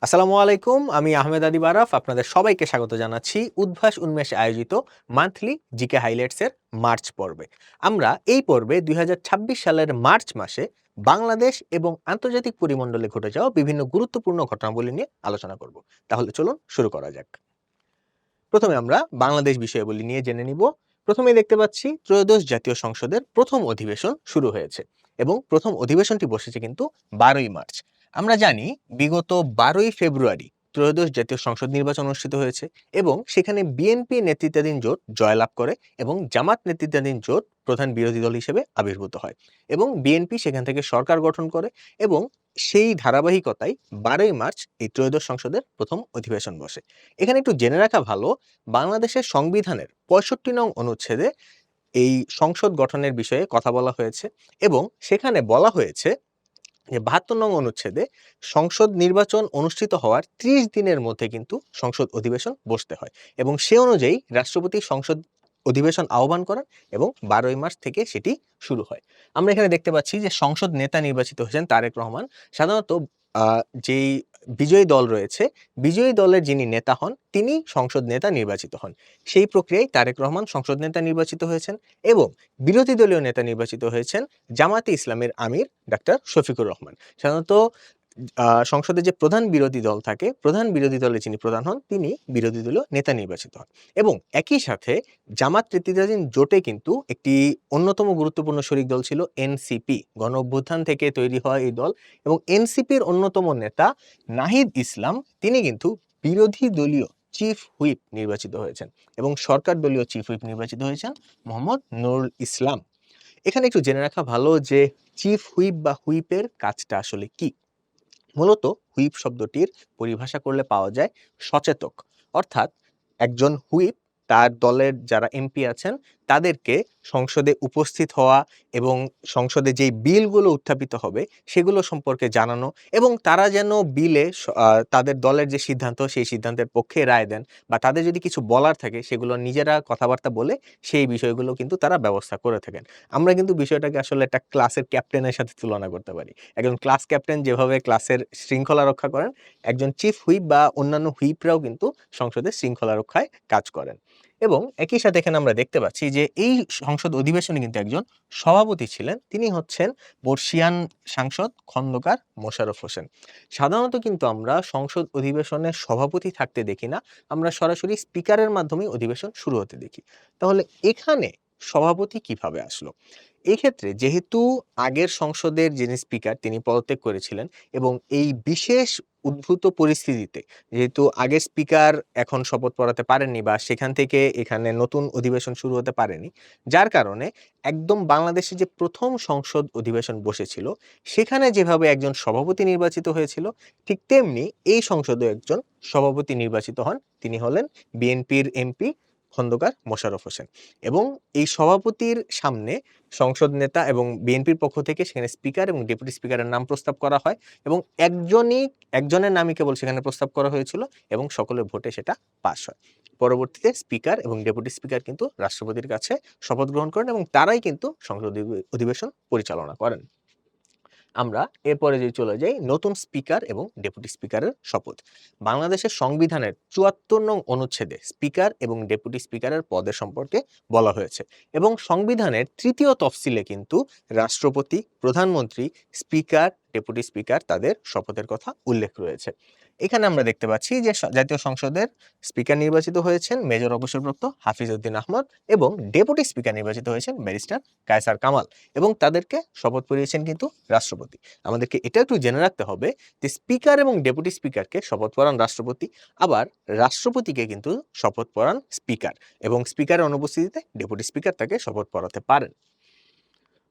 আসসালামু আলাইকুম। আমি আহমেদ আদিব আরাফ আপনাদের সবাইকে স্বাগত জানাচ্ছি উদ্ভাস উন্মেষে আয়োজিত মান্থলি জিকে হাইলাইটস এর মার্চ পর্বে। আমরা এই পর্বে ২০২৬ সালের মার্চ মাসে বাংলাদেশ এবং আন্তর্জাতিক পরিমণ্ডলে ঘটে যাওয়া বিভিন্ন গুরুত্বপূর্ণ ঘটনাবলী নিয়ে আলোচনা করব। তাহলে চলুন শুরু করা যাক। প্রথমে আমরা বাংলাদেশ বিষয়াবলী নিয়ে জেনে নিব। প্রথমেই দেখতে পাচ্ছি ত্রয়োদশ জাতীয় সংসদের প্রথম অধিবেশন শুরু হয়েছে এবং প্রথম অধিবেশনটি বসেছে কিন্তু ১২ই মার্চ। আমরা জানি বিগত ১২ই ফেব্রুয়ারি ত্রয়োদশ জাতীয় সংসদ নির্বাচন অনুষ্ঠিত হয়েছে এবং সেখানে বিএনপি নেতৃত্বাধীন জোট জয়লাভ করে এবং জামাত নেতৃত্বাধীন জোট প্রধান বিরোধী দল হিসেবে আবির্ভূত হয় এবং বিএনপি সেখান থেকে সরকার গঠন করে এবং সেই ধারাবাহিকতায় ১২ই মার্চ এই ত্রয়োদশ সংসদের প্রথম অধিবেশন বসে। এখানে একটু জেনে রাখা ভালো, বাংলাদেশের সংবিধানের ৬৫ নং অনুচ্ছেদে এই সংসদ গঠনের বিষয়ে কথা বলা হয়েছে এবং সেখানে বলা হয়েছে যে ৭২ নং অনুচ্ছেদে সংসদ নির্বাচন অনুষ্ঠিত হওয়ার ৩০ দিনের মধ্যে কিন্তু সংসদ অধিবেশন বসতে হয় এবং সে অনুযায়ী রাষ্ট্রপতি সংসদ অধিবেশন আহ্বান করেন এবং ১২ই মার্চ থেকে সেটি শুরু হয়। আমরা এখানে দেখতে পাচ্ছি যে সংসদ নেতা নির্বাচিত হয়েছেন তারেক রহমান। সাধারণত যেই বিজয়ী দল রয়েছে, বিজয়ী দলের যিনি নেতা হন তিনি সংসদ নেতা নির্বাচিত হন। সেই প্রক্রিয়ায় তারেক রহমান সংসদ নেতা নির্বাচিত হয়েছেন এবং বিরোধী দলীয় নেতা নির্বাচিত হয়েছেন জামায়াতে ইসলামের আমির ডাক্তার শফিকুর রহমান। সাধারণত সংসদে যে প্রধান বিরোধী দল থাকে, প্রধান বিরোধী দলে যিনি প্রধান হন তিনি বিরোধী দলীয় নেতা নির্বাচিত হন এবং একই সাথে জামাত নেতৃত্বাধীন জোটে কিন্তু একটি অন্যতম গুরুত্বপূর্ণ শরিক দল ছিল এনসিপি। গণ অভ্যুত্থান থেকে তৈরি হওয়া এই দল এবং এনসিপির অন্যতম নেতা নাহিদ ইসলাম তিনি কিন্তু বিরোধী দলীয় চিফ হুইপ নির্বাচিত হয়েছেন এবং সরকার দলীয় চিফ হুইপ নির্বাচিত হয়েছেন মোহাম্মদ নুরুল ইসলাম। এখানে একটু জেনে রাখা ভালো যে চিফ হুইপ বা হুইপের কাজটা আসলে কি। মূলত হুইপ শব্দটির পরিভাষা করলে পাওয়া যায় সচেতক, অর্থাৎ একজন হুইপ তার দলের যারা এমপি আছেন তাদেরকে সংসদে উপস্থিত হওয়া এবং সংসদে যেই বিলগুলো উত্থাপিত হবে সেগুলো সম্পর্কে জানানো এবং তারা যেন বিলে তাদের দলের যে সিদ্ধান্ত সেই সিদ্ধান্তের পক্ষে রায় দেন বা তাদের যদি কিছু বলার থাকে সেগুলো নিজেরা কথাবার্তা বলে সেই বিষয়গুলো কিন্তু তারা ব্যবস্থা করে থাকেন। আমরা কিন্তু বিষয়টাকে আসলে একটা ক্লাসের ক্যাপ্টেনের সাথে তুলনা করতে পারি। একজন ক্লাস ক্যাপ্টেন যেভাবে ক্লাসের শৃঙ্খলা রক্ষা করেন, একজন চিফ হুইপ বা অন্যান্য হুইপরাও কিন্তু সংসদের শৃঙ্খলা রক্ষায় কাজ করেন। এবং একই সাথে এখানে আমরা দেখতে পাচ্ছি যে এই সংসদ অধিবেশনে কিন্তু একজন সভাপতি ছিলেন। তিনি হচ্ছেন বর্ষীয়ান সাংসদ খন্দকার মোশাররফ হোসেন। সাধারণত কিন্তু আমরা সংসদ অধিবেশনে সভাপতি থাকতে দেখি না। আমরা সরাসরি স্পিকারের মাধ্যমেই অধিবেশন শুরু হতে দেখি। তাহলে এখানে সভাপতি কিভাবে আসলো? এক্ষেত্রে যেহেতু আগের সংসদের যিনি স্পিকার তিনি পদত্যাগ করেছিলেন এবং এই বিশেষ উদ্ভূত পরিস্থিতিতে যেহেতু আগের স্পিকার এখন শপথ পড়াতে পারেননি বা সেখান থেকে এখানে নতুন অধিবেশন শুরু হতে পারেনি, যার কারণে একদম বাংলাদেশে যে প্রথম সংসদ অধিবেশন বসেছিল সেখানে যেভাবে একজন সভাপতি নির্বাচিত হয়েছিল ঠিক তেমনি এই সংসদে একজন সভাপতি নির্বাচিত হন। তিনি হলেন বিএনপির এমপি খন্দকার মোশাররফ হোসেন এবং এই সভাপতির সামনে সংসদ নেতা এবং বিএনপির পক্ষ থেকে সেখানে স্পিকার এবং ডেপুটি স্পিকারের নাম প্রস্তাব করা হয় এবং একজনের নামই কেবল সেখানে প্রস্তাব করা হয়েছিল এবং সকলের ভোটে সেটা পাস হয়। পরবর্তীতে স্পিকার এবং ডেপুটি স্পিকার কিন্তু রাষ্ট্রপতির কাছে শপথ গ্রহণ করেন এবং তারাই কিন্তু সংসদ অধিবেশন পরিচালনা করেন। আমরা এরপরে যদি চলে যাই নতুন স্পিকার এবং ডেপুটি স্পিকারের শপথ। বাংলাদেশের সংবিধানের ৭৪ নং অনুচ্ছেদে স্পিকার এবং ডেপুটি স্পিকারের পদের সম্পর্কে বলা হয়েছে এবং সংবিধানের ৩য় তফসিলে কিন্তু রাষ্ট্রপতি, প্রধানমন্ত্রী, স্পিকার, ডেপুটি স্পিকার তাদের শপথের কথা উল্লেখ রয়েছে। এখানে আমরা দেখতে পাচ্ছি যে জাতীয় সংসদের স্পিকার নির্বাচিত হয়েছেন মেজর অবসরপ্রাপ্ত হাফিজ উদ্দিন আহমদ এবং ডেপুটি স্পিকার নির্বাচিত হয়েছেন ব্যারিস্টার কায়সার কামাল এবং তাদেরকে শপথ পড়িয়েছেন কিন্তু রাষ্ট্রপতি। আমাদেরকে এটা একটু জেনে রাখতে হবে যে স্পিকার এবং ডেপুটি স্পিকারকে শপথ পড়ান রাষ্ট্রপতি, আবার রাষ্ট্রপতিকে কিন্তু শপথ পড়ান স্পিকার এবং স্পিকারের অনুপস্থিতিতে ডেপুটি স্পিকার তাকে শপথ পড়াতে পারেন।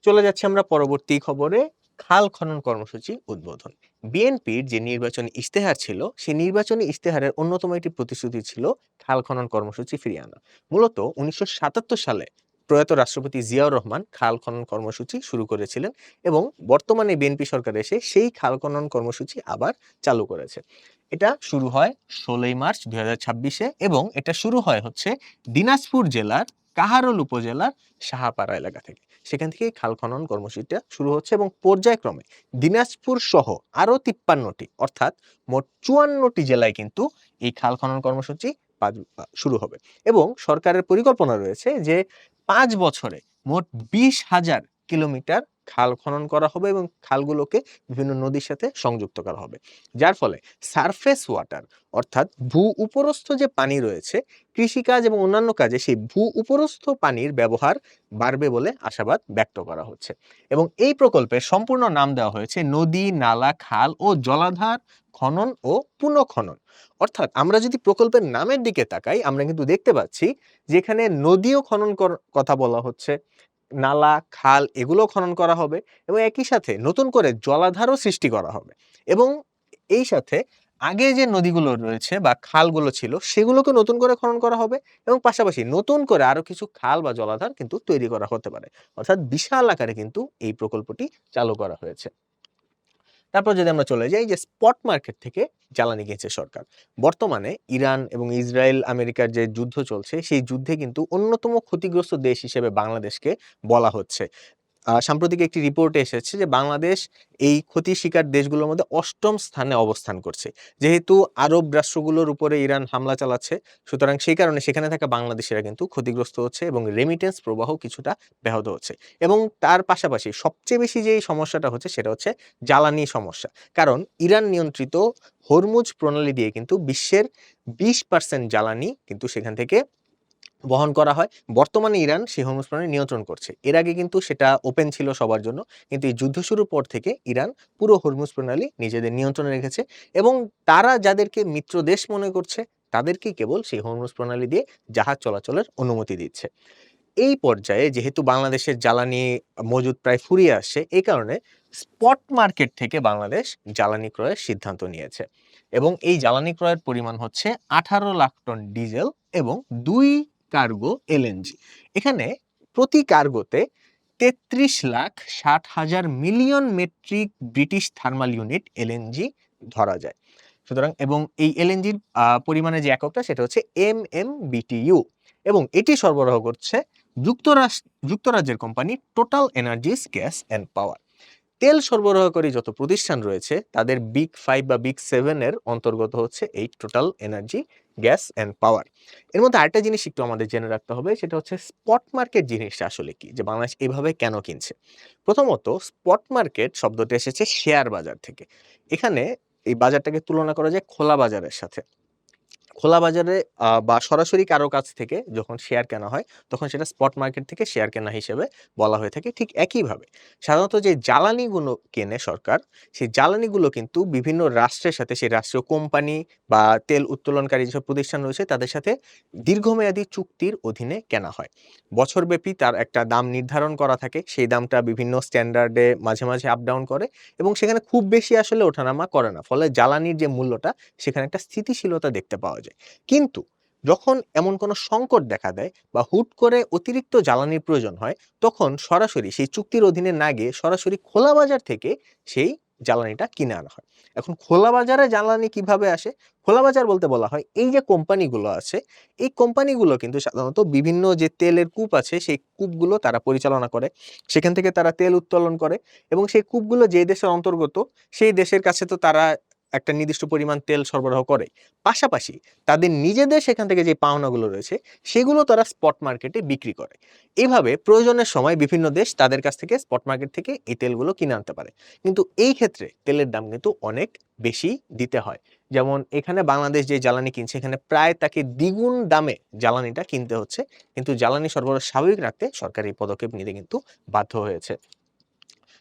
চলে যাচ্ছি আমরা পরবর্তী খবরে। খাল খনন কর্মসূচি উদ্বোধন। বিএনপির যে নির্বাচনী ইশতেহার ছিল সেই নির্বাচনী ইশতেহারের অন্যতম একটি প্রতিশ্রুতি ছিল খাল খনন কর্মসূচি ফিরিয়ে আনা। মূলত ১৯৭৭ সালে প্রয়াত রাষ্ট্রপতি জিয়াউর রহমান খাল খনন কর্মসূচি শুরু করেছিলেন এবং বর্তমানে বিএনপি সরকার এসে সেই খাল খনন কর্মসূচি আবার চালু করেছে। এটা শুরু হয় ১৬ই মার্চ ২০২৬-এ এবং এটা শুরু হয় হচ্ছে দিনাজপুর জেলার কাহারোল উপজেলার সাহাপাড়া এলাকা থেকে। সেখান থেকেই খাল খনন কর্মসূচিটা শুরু হচ্ছে এবং পর্যায়ক্রমে দিনাজপুর সহ আরো 53টি অর্থাৎ মোট 54টি জেলায় কিন্তু এই খাল খনন কর্মসূচি শুরু হবে এবং সরকারের পরিকল্পনা রয়েছে যে 5 বছরে মোট 20,000 কিলোমিটার খাল খনন করা হবে এবং খালগুলোকে বিভিন্ন নদীর সাথে সংযুক্ত করা হবে, যার ফলে সারফেস ওয়াটার অর্থাৎ ভূ উপরস্থ যে পানি রয়েছে কৃষিকাজ এবং অন্যান্য কাজে সেই ভূ উপরস্থ পানির ব্যবহার বাড়বে বলে আশাবাদ ব্যক্ত করা হচ্ছে। এবং এই প্রকল্পের সম্পূর্ণ নাম দেওয়া হয়েছে নদী, নালা, খাল ও জলাধার খনন ও পুনঃখনন। অর্থাৎ আমরা যদি প্রকল্পের নামের দিকে তাকাই আমরা কিন্তু দেখতে পাচ্ছি যেখানে নদীও খনন কথা বলা হচ্ছে, নালা, খাল এগুলো খনন করা হবে এবং একই সাথে নতুন করে জলাধারও সৃষ্টি করা হবে এবং এই সাথে আগে যে নদীগুলো রয়েছে বা খালগুলো ছিল সেগুলোকে নতুন করে খনন করা হবে এবং পাশাপাশি নতুন করে আরো কিছু খাল বা জলাধার কিন্তু তৈরি করা হতে পারে। অর্থাৎ বিশাল আকারে কিন্তু এই প্রকল্পটি চালু করা হয়েছে। তারপর যদি আমরা চলে যাই যে স্পট মার্কেট থেকে জ্বালানি কিনছে সরকার। বর্তমানে ইরান এবং ইসরায়েল আমেরিকার যে যুদ্ধ চলছে সেই যুদ্ধে কিন্তু অন্যতম ক্ষতিগ্রস্ত দেশ হিসেবে বাংলাদেশকে বলা হচ্ছে। সাম্প্রতিক একটি রিপোর্টে এসেছে যে বাংলাদেশ এই ক্ষতির শিকার দেশগুলোর মধ্যে 8ম স্থানে অবস্থান করছে। যেহেতু আরব রাষ্ট্রগুলোর উপরে ইরান হামলা চালাচ্ছে, সুতরাং সেই কারণে সেখানে থাকা বাংলাদেশিরা কিন্তু ক্ষতিগ্রস্ত হচ্ছে এবং রেমিটেন্স প্রবাহ কিছুটা ব্যাহত হচ্ছে। এবং তার পাশাপাশি সবচেয়ে বেশি যেই সমস্যাটা হচ্ছে সেটা হচ্ছে জ্বালানি সমস্যা। কারণ ইরান নিয়ন্ত্রিত হরমুজ প্রণালী দিয়ে কিন্তু বিশ্বের 20% জ্বালানি কিন্তু সেখান থেকে বহন করা হয়। বর্তমানে ইরান সেই হরমুজ প্রণালী নিয়ন্ত্রণ করছে। এর আগে কিন্তু সেটা ওপেন ছিল সবার জন্য। কিন্তু এই যুদ্ধ শুরুর পর থেকে ইরান পুরো হরমুজ প্রণালী নিজেদের নিয়ন্ত্রণে রেখেছে এবং তারা যাদেরকে মিত্র দেশ মনে করছে তাদেরকেই কেবল সেই হরমুজ প্রণালী দিয়ে জাহাজ চলাচলের অনুমতি দিচ্ছে। এই পর্যায়ে যেহেতু বাংলাদেশের জ্বালানি মজুদ প্রায় ফুরিয়ে আসছে, এই কারণে স্পট মার্কেট থেকে বাংলাদেশ জ্বালানি ক্রয়ের সিদ্ধান্ত নিয়েছে এবং এই জ্বালানি ক্রয়ের পরিমাণ হচ্ছে 18 লাখ টন ডিজেল এবং 2 কার্গো এলএনজি। এখানে প্রতি কার্গোতে 33,60,000 million metric British thermal unit LNG ধরা যায়। সুতরাং এবং এই এলএনজির পরিমাণে যে এককটা সেটা হচ্ছে MMBTU এবং এটি সরবরাহ করছে যুক্তরাজ্যের company total energies gas and power. তেল সরবরাহকারী যত প্রতিষ্ঠান রয়েছে তাদের বিগ 5 বা বিগ 7 এর অন্তর্গত হচ্ছে এই total energy gas and power. এর মধ্যে আরেকটা জিনিস একটু আমাদের জেনে রাখতে হবে সেটা হচ্ছে স্পট মার্কেট জিনিসটা আসলে কি, যে বাংলাদেশ এভাবে কেন কিনছে। প্রথমত স্পট মার্কেট শব্দটি এসেছে শেয়ার বাজার থেকে। এখানে এই বাজারটাকে তুলনা করা যায় খোলা বাজারের সাথে। খোলা বাজারে বা সরাসরি কারো কাছ থেকে যখন শেয়ার কেনা হয় তখন সেটা স্পট মার্কেট থেকে শেয়ার কেনা হিসেবে বলা হয়ে থাকে। ঠিক একইভাবে সাধারণত যে জ্বালানিগুলো কেনে সরকার, সেই জ্বালানিগুলো কিন্তু বিভিন্ন রাষ্ট্রের সাথে, সেই রাষ্ট্রীয় কোম্পানি বা তেল উত্তোলনকারী যেসব প্রতিষ্ঠান রয়েছে তাদের সাথে দীর্ঘমেয়াদী চুক্তির অধীনে কেনা হয়। বছরব্যাপী তার একটা দাম নির্ধারণ করা থাকে, সেই দামটা বিভিন্ন স্ট্যান্ডার্ডে মাঝে মাঝে আপ ডাউন করে এবং সেখানে খুব বেশি আসলে ওঠানামা করে না, ফলে জ্বালানির যে মূল্যটা সেখানে একটা স্থিতিশীলতা দেখতে পাওয়া যায়। কিন্তু যখন এমন কোনো সংকট দেখা দেয় বা হুট করে অতিরিক্ত জ্বালানির প্রয়োজন হয় তখন সরাসরি সেই চুক্তির অধীনে না গিয়ে সরাসরি খোলা বাজার থেকে সেই জ্বালানিটা কিনে আনা হয়। এখন খোলা বাজারে জ্বালানি কিভাবে আসে? খোলা বাজার বলতে বলা হয় এই যে কোম্পানিগুলো আছে, এই কোম্পানিগুলো কিন্তু সাধারণত বিভিন্ন যে তেলের কূপ আছে সেই কূপগুলো তারা পরিচালনা করে। সেখান থেকে তারা তেল উত্তোলন করে এবং সেই কূপগুলো যে দেশের অন্তর্গত সেই দেশের কাছে তো তারা একটা নির্দিষ্ট পরিমাণ তেল সরবরাহ করে। পাশাপাশি তাদের নিজেদের সেখান থেকে যে পাওনাগুলো রয়েছে সেগুলো তারা স্পট মার্কেটে বিক্রি করে। এভাবে প্রয়োজনের সময় বিভিন্ন দেশ তাদের কাছ থেকে স্পট মার্কেট থেকে এই তেলগুলো কিনে আনতে পারে। কিন্তু এই ক্ষেত্রে তেলের দাম কিন্তু অনেক বেশি দিতে হয়। যেমন এখানে বাংলাদেশ যে জ্বালানি কিনছে এখানে প্রায় তাকে দ্বিগুণ দামে জ্বালানিটা কিনতে হচ্ছে। কিন্তু জ্বালানি সরবরাহ স্বাভাবিক রাখতে সরকার এই পদক্ষেপ নিতে কিন্তু বাধ্য হয়েছে।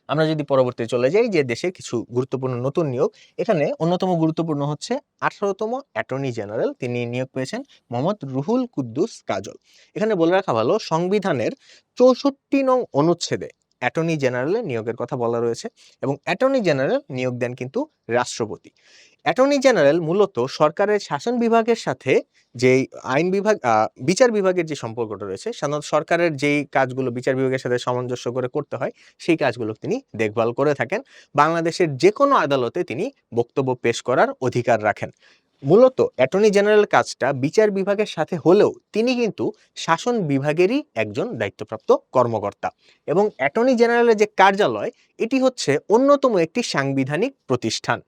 আমরা যদি পরবর্তীতে চলে যাই যে দেশের কিছু গুরুত্বপূর্ণ নতুন নিয়োগ, এখানে অন্যতম গুরুত্বপূর্ণ হচ্ছে 18তম অ্যাটর্নি জেনারেল, তিনি নিয়োগ পেয়েছেন মোহাম্মদ রুহুল কুদ্দুস কাজল। এখানে বলে রাখা ভালো সংবিধানের 64 নং অনুচ্ছেদে অ্যাটর্নি জেনারেলের নিয়োগের কথা বলা রয়েছে এবং অ্যাটর্নি জেনারেল নিয়োগ দেন কিন্তু রাষ্ট্রপতি। অ্যাটর্নি জেনারেল মূলত সরকারের শাসন বিভাগের সাথে যেই আইন বিভাগ বিচার বিভাগের যে সম্পর্কটা রয়েছে, সাধারণত সরকারের যেই কাজগুলো বিচার বিভাগের সাথে সামঞ্জস্য করে করতে হয় সেই কাজগুলো তিনি দেখভাল করে থাকেন। বাংলাদেশের যেকোনো আদালতে তিনি বক্তব্য পেশ করার অধিকার রাখেন। মূলত অ্যাটর্নি জেনারেল কাজটা বিচার বিভাগের সাথে হলেও তিনি কিন্তু শাসন বিভাগেরই একজন দায়িত্বপ্রাপ্ত কর্মকর্তা। এবং অ্যাটর্নি জেনারেলের যে কার্যালয়, এটি হচ্ছে অন্যতম একটি সাংবিধানিক প্রতিষ্ঠান।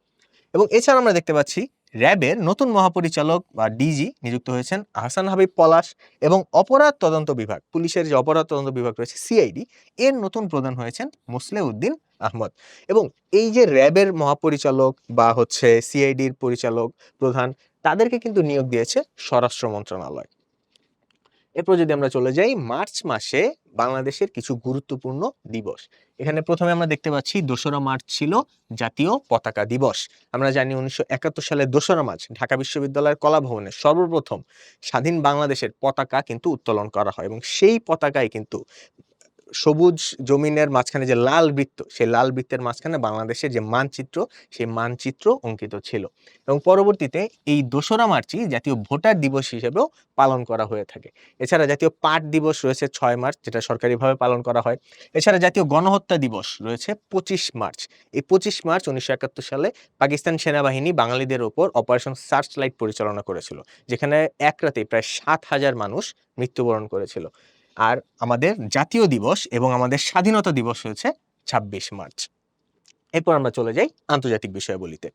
এবং এছাড়া আমরা দেখতে পাচ্ছি র্যাবের নতুন মহাপরিচালক বা ডিজি নিযুক্ত হয়েছেন আহসান হাবিব পলাশ, এবং অপরাধ তদন্ত বিভাগ, পুলিশের যে অপরাধ তদন্ত বিভাগ রয়েছে সিআইডি, এর নতুন প্রধান হয়েছেন মোসলেউদ্দিন আহমদ। এবং এই যে র্যাবের মহাপরিচালক বা হচ্ছে সিআইডির পরিচালক প্রধান, তাদেরকে কিন্তু নিয়োগ দিয়েছে স্বরাষ্ট্র মন্ত্রণালয়। এরপর যদি আমরা চলে যাই মার্চ মাসে বাংলাদেশের কিছু গুরুত্বপূর্ণ দিবস, এখানে প্রথমে আমরা দেখতে পাচ্ছি 2রা মার্চ ছিল জাতীয় পতাকা দিবস। আমরা জানি 1971 সালের 2রা মার্চ ঢাকা বিশ্ববিদ্যালয়ের কলাভবনে সর্বপ্রথম স্বাধীন বাংলাদেশের পতাকা কিন্তু উত্তোলন করা হয়, এবং সেই পতাকায় কিন্তু সবুজ জমিনের মাঝখানে যে লাল বৃত্ত, সেই লাল বৃত্তের মাঝখানে বাংলাদেশের যে মানচিত্র, সেই মানচিত্র অঙ্কিত ছিল। এবং পরবর্তীতে এই 2রা মার্চই জাতীয় ভোটার দিবস হিসেবেও পালন করা হয়ে থাকে। এছাড়া জাতীয় পাট দিবস রয়েছে 6 মার্চ, যেটা সরকারিভাবে পালন করা হয়। এছাড়া জাতীয় গণহত্যা দিবস রয়েছে 25 মার্চ। এই 25 মার্চ 1971 সালে পাকিস্তান সেনাবাহিনী বাঙালিদের ওপর অপারেশন সার্চ লাইট পরিচালনা করেছিল, যেখানে এক রাতে প্রায় 7,000 মানুষ মৃত্যুবরণ করেছিল। আর আমাদের জাতীয় দিবস এবং আমাদের স্বাধীনতা দিবস হয়েছে 26 মার্চ। এরপর আমরা চলে যাই আন্তর্জাতিক বিষয়াবলিতে।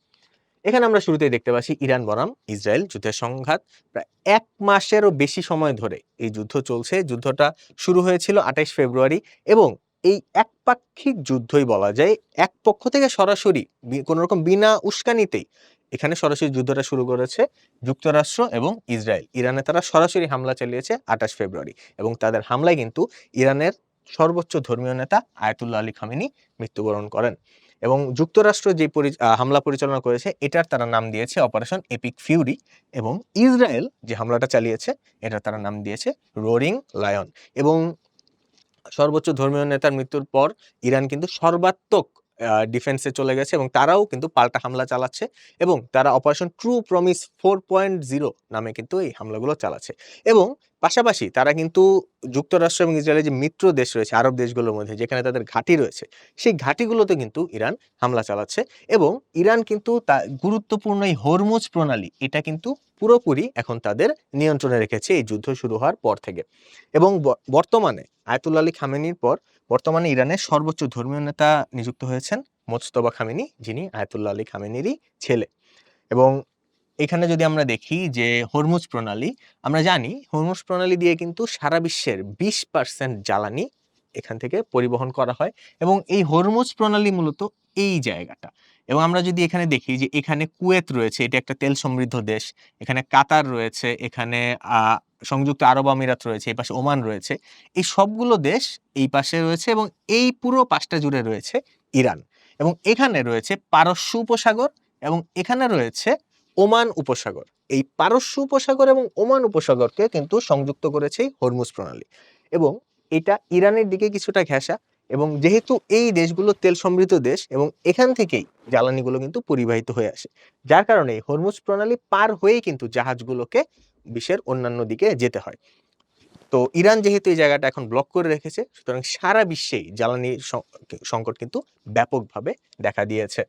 এখানে আমরা শুরুতেই দেখতে পাচ্ছি ইরান বনাম ইসরায়েল যুদ্ধের সংঘাত। প্রায় 1 মাসেরও বেশি সময় ধরে এই যুদ্ধ চলছে। যুদ্ধটা শুরু হয়েছিল 28 ফেব্রুয়ারি, এবং এই একপাক্ষিক যুদ্ধই বলা যায়। এক পক্ষ থেকে সরাসরি কোনো রকম বিনা উস্কানিতেই এখানে সরাসরি যুদ্ধটা শুরু করেছে যুক্তরাষ্ট্র এবং ইসরায়েল। ইরানে তারা সরাসরি হামলা চালিয়েছে 28 ফেব্রুয়ারি, এবং তাদের হামলায় কিন্তু ইরানের সর্বোচ্চ ধর্মীয় নেতা আয়াতুল্লাহ আলী খামেনি মৃত্যুবরণ করেন। এবং যুক্তরাষ্ট্র যে হামলা পরিচালনা করেছে, এটার তারা নাম দিয়েছে অপারেশন এপিক ফিউরি, এবং ইসরায়েল যে হামলাটা চালিয়েছে এটার তারা নাম দিয়েছে রোরিং লায়ন। এবং সর্বোচ্চ ধর্মীয় নেতার মৃত্যুর পর ইরান কিন্তু সর্বাত্মক ডিফেন্সে চলে গেছে, এবং তারাও কিন্তু পাল্টা হামলা চালাচ্ছে, এবং তারা অপারেশন ট্রু প্রমিস 4.0 নামে কিন্তু এই হামলাগুলো চালাচ্ছে। এবং পাশাপাশি তারা কিন্তু যুক্তরাষ্ট্র এবং ইসরায়েলের যে মিত্র দেশ রয়েছে আরব দেশগুলোর মধ্যে, যেখানে তাদের ঘাঁটি রয়েছে, সেই ঘাঁটিগুলোতে কিন্তু ইরান হামলা চালাচ্ছে। এবং ইরান কিন্তু তা গুরুত্বপূর্ণ এই হরমুজ প্রণালী, এটা কিন্তু পুরোপুরি এখন তাদের নিয়ন্ত্রণে রেখেছে এই যুদ্ধ শুরু হওয়ার পর থেকে। এবং বর্তমানে আয়াতুল্লাহ আলী খামেনির পর বর্তমানে ইরানের সর্বোচ্চ ধর্মীয় নেতা নিযুক্ত হয়েছেন মোজতবা খামেনি, যিনি আয়াতুল্লাহ আলী খামেনিরই ছেলে। এবং এখানে যদি আমরা দেখি যে হরমুজ প্রণালী, আমরা জানি হরমুজ প্রণালী দিয়ে কিন্তু সারা বিশ্বের 20% জ্বালানি এখান থেকে পরিবহন করা হয়। এবং এই হরমুজ প্রণালী মূলত এই জায়গাটা। এবং আমরা যদি এখানে দেখি যে এখানে কুয়েত রয়েছে, এটা একটা তেল সমৃদ্ধ দেশ, এখানে কাতার রয়েছে, এখানে সংযুক্ত আরব আমিরাত রয়েছে, এই পাশে ওমান রয়েছে, এই সবগুলো দেশ এই পাশে রয়েছে, এবং এই পুরো পাশটা জুড়ে রয়েছে ইরান। এবং এখানে রয়েছে পারস্য উপসাগর, এবং এখানে রয়েছে ওমান উপসাগর। এই পারস্য উপসাগর এবং ওমান উপসাগরকে কিন্তু সংযুক্ত করেছে হরমুজ প্রণালী, এবং এটা ইরানের দিকে কিছুটা ঘেঁষা। এবং যেহেতু এই দেশগুলো তেল সমৃদ্ধ দেশ, এবং এখান থেকেই জ্বালানিগুলো কিন্তু পরিবাহিত হয়ে আসে, যার কারণে হরমুজ প্রণালী পার হয়েই কিন্তু জাহাজগুলোকে বিশ্বের অন্যান্য দিকে যেতে হয়। তো ইরান যেহেতু এই জায়গাটা এখন ব্লক করে রেখেছে, সুতরাং সারা বিশ্বেই জ্বালানি সংকট কিন্তু ব্যাপকভাবে দেখা দিয়েছে।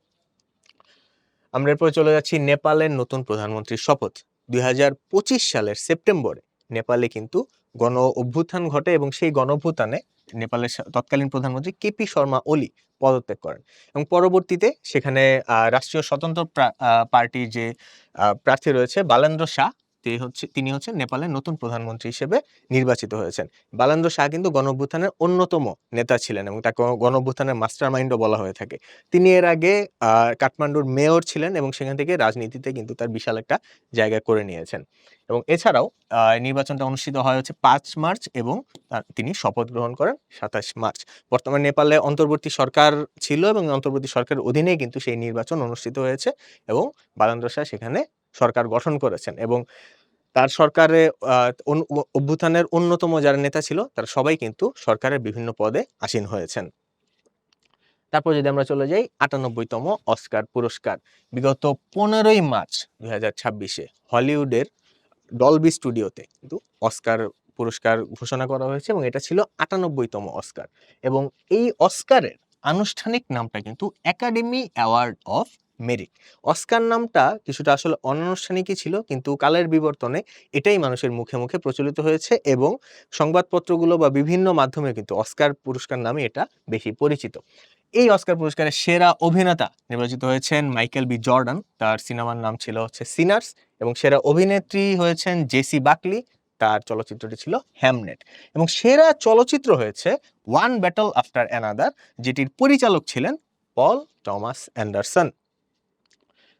আমরা এরপর চলে যাচ্ছি নেপালের নতুন প্রধানমন্ত্রীর শপথ। 2025 সালের সেপ্টেম্বরে নেপালে কিন্তু গণ অভ্যুত্থান ঘটে, এবং সেই গণ অভ্যুত্থানে নেপালের তৎকালীন প্রধানমন্ত্রী কেপি শর্মা ওলি পদত্যাগ করেন। এবং পরবর্তীতে সেখানে রাষ্ট্রীয় স্বতন্ত্র পার্টির যে প্রার্থী রয়েছে বালেন্দ্র শাহ, তিনি হচ্ছেন নেপালের নতুন প্রধানমন্ত্রী হিসেবে নির্বাচিত হয়েছেন। বালেন্দ্র শাহ কিন্তু গণ অভ্যুত্থানের অন্যতম নেতা ছিলেন, এবং তাকে গণ অভ্যুত্থানের মাস্টার মাইন্ডও বলা হয়ে থাকে। তিনি এর আগে কাঠমান্ডুর মেয়র ছিলেন, এবং সেখান থেকে রাজনীতিতে কিন্তু তার বিশাল একটা জায়গা করে নিয়েছেন। এবং এছাড়াও নির্বাচনটা অনুষ্ঠিত হয় হচ্ছে 5 মার্চ, এবং তিনি শপথ গ্রহণ করেন 27 মার্চ। বর্তমানে নেপালে অন্তর্বর্তী সরকার ছিল, এবং অন্তর্বর্তী সরকারের অধীনেই কিন্তু সেই নির্বাচন অনুষ্ঠিত হয়েছে, এবং বালেন্দ্র শাহ সেখানে সরকার গঠন করেছেন। এবং তার সরকারে অভ্যুত্থানের অন্যতম যারা নেতা ছিল, তারা সবাই কিন্তু সরকারের বিভিন্ন পদে আসীন হয়েছেন। তারপর যদি আমরা চলে যাই 98তম অস্কার পুরস্কার, বিগত 15ই মার্চ 2026-এ হলিউডের ডলবি স্টুডিওতে কিন্তু অস্কার পুরস্কার ঘোষণা করা হয়েছে, এবং এটা ছিল 98তম অস্কার। এবং এই অস্কারের আনুষ্ঠানিক নামটা কিন্তু academy award of merit. Oscar নামটা কিছুটা আসলে অনানুষ্ঠানিকই ছিল, কিন্তু কালের বিবর্তনে এটাই মানুষের মুখে, মুখে প্রচলিত হয়েছে এবং সংবাদপত্রগুলো বা বিভিন্ন মাধ্যমে কিন্তু অস্কার পুরস্কার নামে এটা বেশি পরিচিত। এই অস্কার পুরস্কারের সেরা অভিনেতা নির্বাচিত হয়েছেন মাইকেল বি জর্ডান। তার সিনেমার নাম ছিল হচ্ছে সিনার্স, এবং সেরা অভিনেত্রী হয়েছেন জেসি বাকলি। তার চলচ্চিত্রটি ছিল হ্যামনেট। এবং সেরা চলচ্চিত্র হয়েছে ওয়ান ব্যাটল আফটার অ্যানাদার, যেটির পরিচালক ছিলেন পল টমাস অ্যান্ডারসন।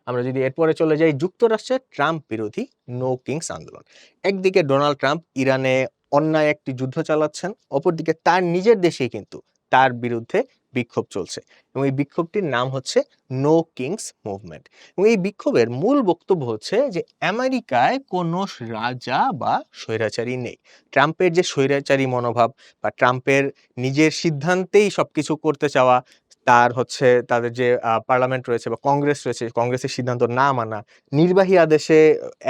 আমরা যদি এরপরে চলে যাই যুক্তরাষ্ট্রের ট্রাম্প বিরোধী নো কিংস আন্দোলন। একদিকে ডোনাল্ড ট্রাম্প ইরানে অন্যায় একটি যুদ্ধ চালাচ্ছেন, অপরদিকে তার নিজের দেশেই কিন্তু তার বিরুদ্ধে বিক্ষোভ চলছে, এবং এই বিক্ষোভটির নাম হচ্ছে নো কিংস মুভমেন্ট। এবং এই বিক্ষোভের মূল বক্তব্য হচ্ছে যে আমেরিকায় কোনো রাজা বা স্বৈরাচারী নেই। ট্রাম্পের যে স্বৈরাচারী মনোভাব বা ট্রাম্পের নিজের সিদ্ধান্তেই সবকিছু করতে চাওয়া, তার হচ্ছে তাদের যে পার্লামেন্ট রয়েছে বা কংগ্রেস রয়েছে, কংগ্রেসের সিদ্ধান্ত না মানা, নির্বাহী আদেশে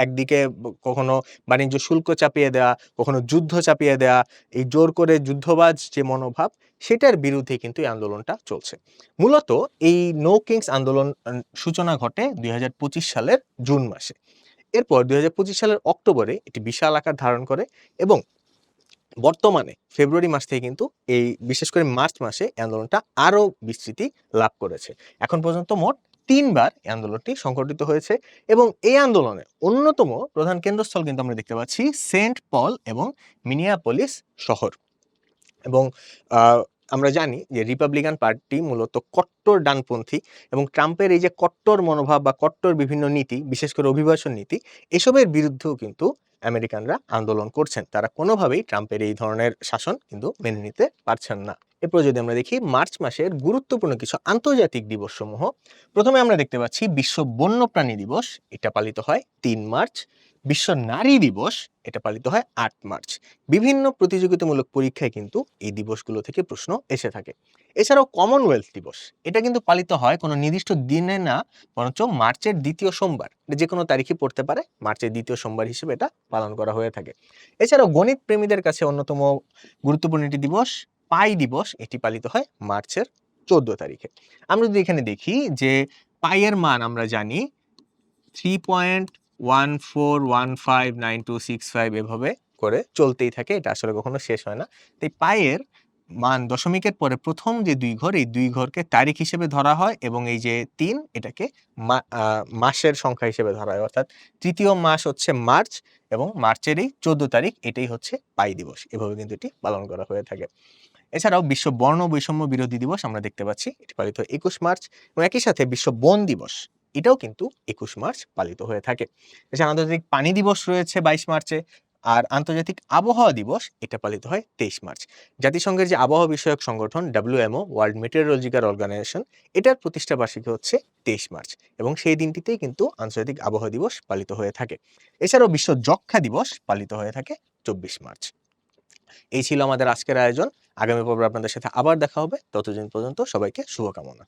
একদিকে কখনো বাণিজ্য শুল্ক চাপিয়ে দেওয়া, কখনো যুদ্ধ চাপিয়ে দেওয়া, এই জোর করে যুদ্ধবাজ যে মনোভাব, সেটার বিরুদ্ধে কিন্তু এই আন্দোলনটা চলছে। মূলত এই নো কিংস আন্দোলন সূচনা ঘটে ২০২৫ সালের জুন মাসে। এরপর ২০২৫ সালের অক্টোবরে এটি বিশাল আকার ধারণ করে, এবং বর্তমানে ফেব্রুয়ারি মাস থেকে কিন্তু এই বিশেষ করে মার্চ মাসে এই আন্দোলনটা আরো বিস্তৃতি লাভ করেছে। এখন পর্যন্ত মোট ৩ বার এই আন্দোলনটি সংঘটিত হয়েছে, এবং এই আন্দোলনের অন্যতম প্রধান কেন্দ্রস্থল কিন্তু আমরা দেখতে পাচ্ছি সেন্ট পল এবং মিনিয়াপলিস শহর। এবং আমরা জানি যে রিপাবলিকান পার্টি মূলত কট্টর ডানপন্থী, এবং ট্রাম্পের এই যে কট্টর মনোভাব বা কট্টর বিভিন্ন নীতি, বিশেষ করে অভিবাসন নীতি, এসবের বিরুদ্ধেও কিন্তু আমেরিকানরা আন্দোলন করছেন। তারা কোনোভাবেই ট্রাম্পের এই ধরনের শাসন কিন্তু মেনে নিতে পারছেন না। এরপর যদি আমরা দেখি মার্চ মাসের গুরুত্বপূর্ণ কিছু আন্তর্জাতিক দিবসসমূহ, প্রথমে আমরা দেখতে পাচ্ছি বিশ্ব বন্যপ্রাণী দিবস, এটা পালিত হয় ৩ মার্চ। বিশ্ব নারী দিবস, এটা পালিত হয় ৮ মার্চ। বিভিন্ন প্রতিযোগিতামূলক পরীক্ষায় কিন্তু এই দিবসগুলো থেকে প্রশ্ন এসে থাকে। এছাড়াও কমনওয়েলথ দিবস, এটা কিন্তু পালিত হয় কোনো নির্দিষ্ট দিনে না, বরঞ্চ মার্চের ২য় সোমবার, এটা যে কোনো তারিখে পড়তে পারে, মার্চের ২য় সোমবার হিসেবে এটা পালন করা হয়ে থাকে। এছাড়াও গণিত প্রেমীদের কাছে অন্যতম গুরুত্বপূর্ণ একটি দিবস পাই দিবস, এটি পালিত হয় মার্চের ১৪ তারিখে। আমরা যদি এখানে দেখি যে পাইয়ের মান আমরা জানি 3.14159265 এভাবে করে চলতেই থাকে, এটা আসলে কখনো শেষ হয় না। তাই পাইয়ের মান দশমিকের পরে প্রথম যে ২ ঘর, এই ২ ঘরকে তারিখ হিসেবে ধরা হয়, এবং এই যে ৩, এটাকে মাসের সংখ্যা হিসেবে ধরা হয়। অর্থাৎ তৃতীয় মাস হচ্ছে মার্চ, এবং মার্চের এই ১৪ তারিখ এটাই হচ্ছে পাই দিবস। এভাবে কিন্তু এটি পালন করা হয়ে থাকে। এছাড়াও বিশ্ব বর্ণ বৈষম্য বিরোধী দিবস আমরা দেখতে পাচ্ছি, এটি পালিত হয় ২১ মার্চ, এবং একই সাথে বিশ্ব বন দিবস, এটাও কিন্তু ২১ মার্চ পালিত হয়ে থাকে। এছাড়া আন্তর্জাতিক পানি দিবস রয়েছে ২২ মার্চে, আর আন্তর্জাতিক আবহাওয়া দিবস এটা পালিত হয় ২৩ মার্চ। জাতিসংঘের যে আবহাওয়া বিষয়ক সংগঠন WMO, ওয়ার্ল্ড মেটেরিওলজিক্যাল অর্গানাইজেশন, এটার প্রতিষ্ঠা বার্ষিকী হচ্ছে ২৩ মার্চ, এবং সেই দিনটিতেই কিন্তু আন্তর্জাতিক আবহাওয়া দিবস পালিত হয়ে থাকে। এছাড়াও বিশ্ব যক্ষ্মা দিবস পালিত হয়ে থাকে ২৪ মার্চ। এই ছিল আমাদের আজকের আয়োজন। আগামী পর্বে আপনাদের সাথে আবার দেখা হবে। ততদিন পর্যন্ত সবাইকে শুভকামনা।